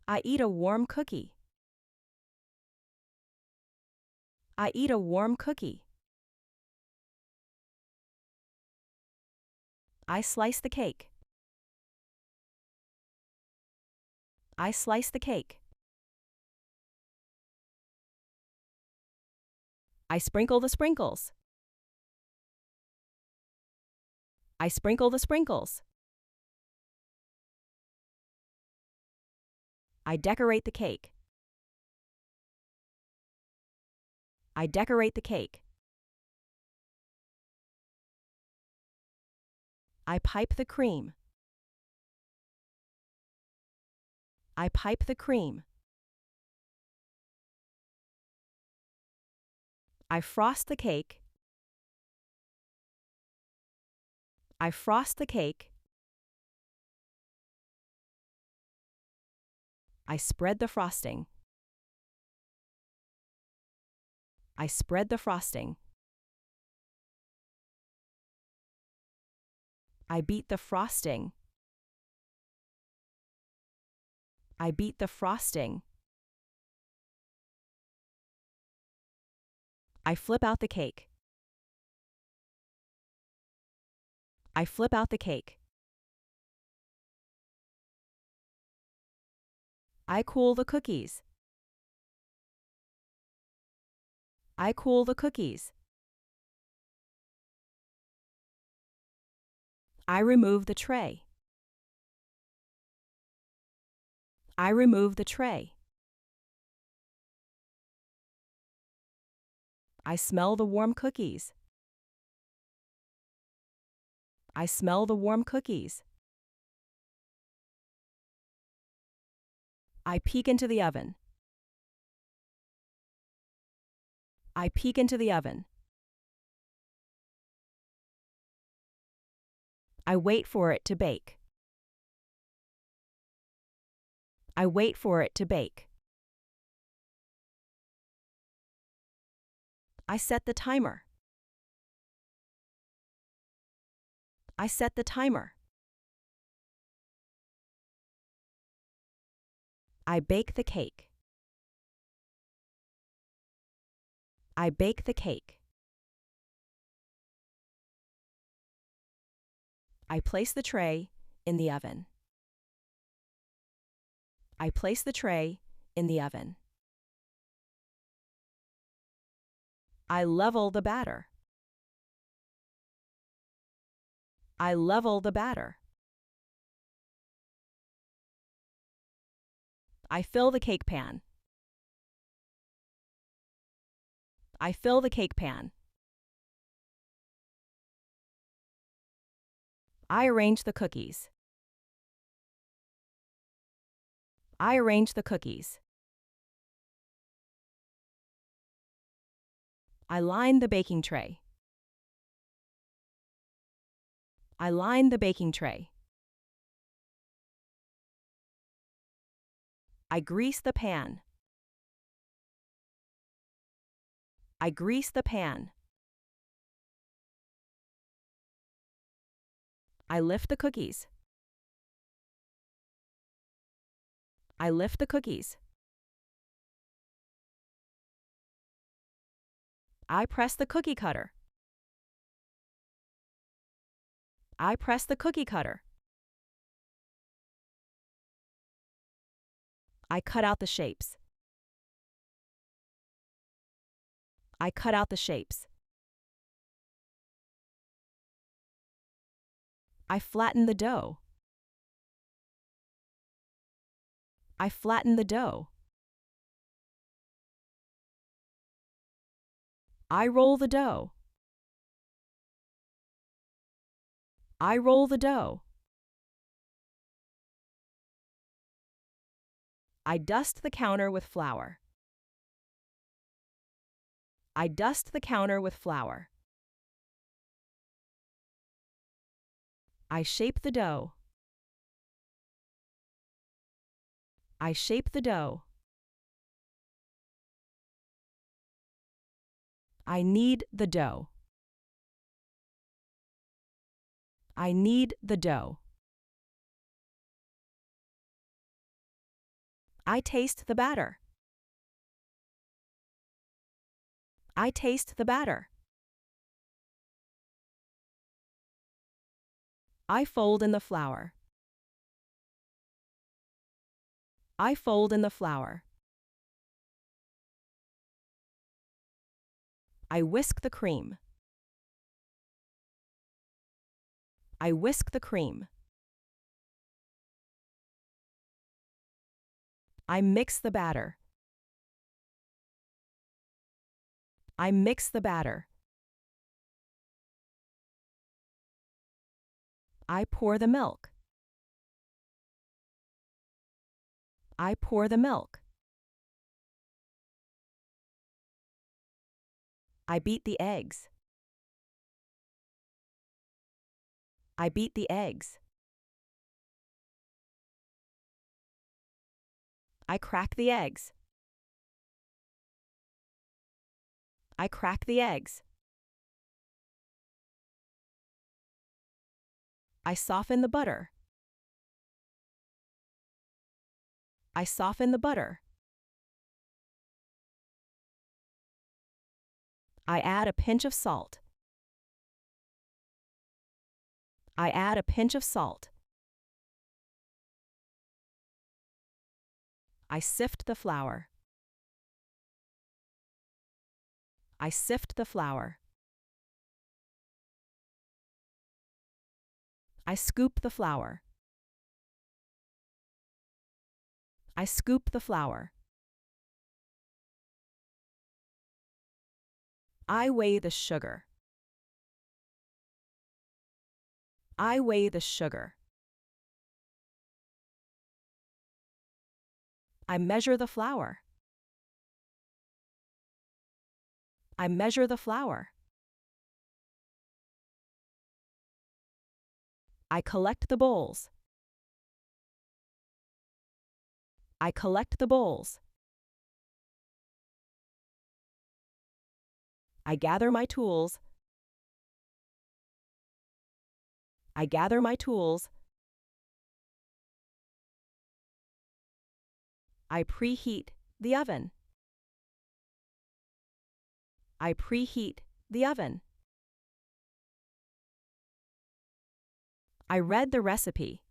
I eat a warm cookie. I eat a warm cookie. I slice the cake. I slice the cake. I sprinkle the sprinkles. I sprinkle the sprinkles. I decorate the cake. I decorate the cake. I pipe the cream. I pipe the cream. I frost the cake. I frost the cake. I spread the frosting. I spread the frosting. I beat the frosting. I beat the frosting. I flip out the cake. I flip out the cake. I cool the cookies. I cool the cookies. I remove the tray. I remove the tray. I smell the warm cookies. I smell the warm cookies. I peek into the oven. I peek into the oven. I wait for it to bake. I wait for it to bake. I set the timer. I set the timer. I bake the cake. I bake the cake. I place the tray in the oven. I place the tray in the oven. I level the batter. I level the batter. I fill the cake pan. I fill the cake pan. I arrange the cookies. I arrange the cookies. I line the baking tray. I line the baking tray. I grease the pan. I grease the pan. I lift the cookies. I lift the cookies. I press the cookie cutter. I press the cookie cutter. I cut out the shapes. I cut out the shapes. I flatten the dough. I flatten the dough. I roll the dough. I roll the dough. I dust the counter with flour. I dust the counter with flour. I shape the dough. I shape the dough. I knead the dough. I knead the dough. I taste the batter. I taste the batter. I fold in the flour. I fold in the flour. I whisk the cream. I whisk the cream. I mix the batter. I mix the batter. I pour the milk. I pour the milk. I beat the eggs. I beat the eggs. I crack the eggs. I crack the eggs. I soften the butter. I soften the butter. I add a pinch of salt. I add a pinch of salt. I sift the flour. I sift the flour. I scoop the flour. I scoop the flour. I weigh the sugar. I weigh the sugar. I measure the flour. I measure the flour. I collect the bowls. I collect the bowls. I gather my tools. I gather my tools. I preheat the oven. I preheat the oven. I read the recipe.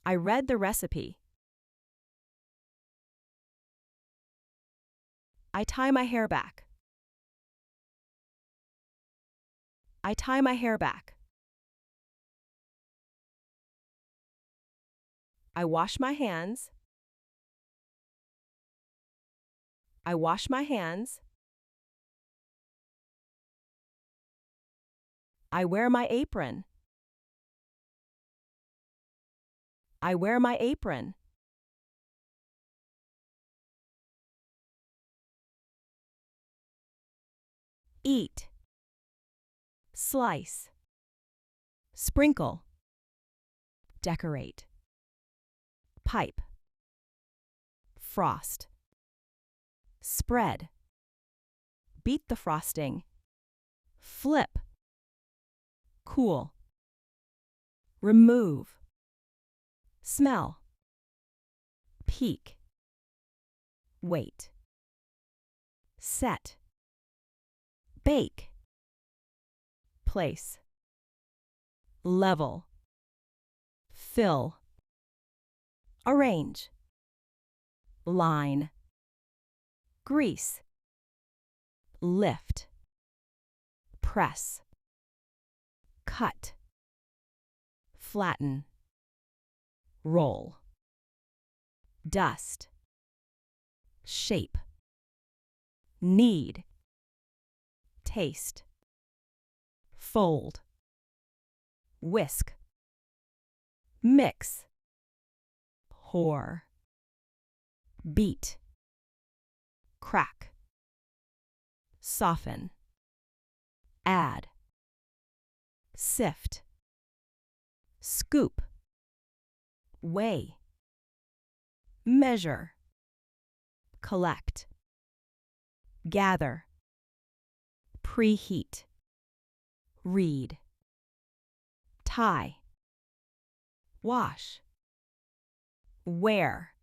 I read the recipe. I tie my hair back. I tie my hair back. I wash my hands. I wash my hands. I wear my apron. I wear my apron. Eat. Slice. Sprinkle. Decorate. Pipe. Frost. Spread. Beat the frosting. Flip. Cool. Remove. Smell. Peek. Wait. Set. Bake. Place. Level. Fill. Arrange. Line. Grease. Lift. Press. Cut. Flatten. Roll. Dust. Shape. Knead. Taste. Fold. Whisk. Mix. Pour. Beat. Crack. Soften. Add. Sift. Scoop. Weigh. Measure. Collect. Gather. Preheat. Read. Tie. Wash. wear,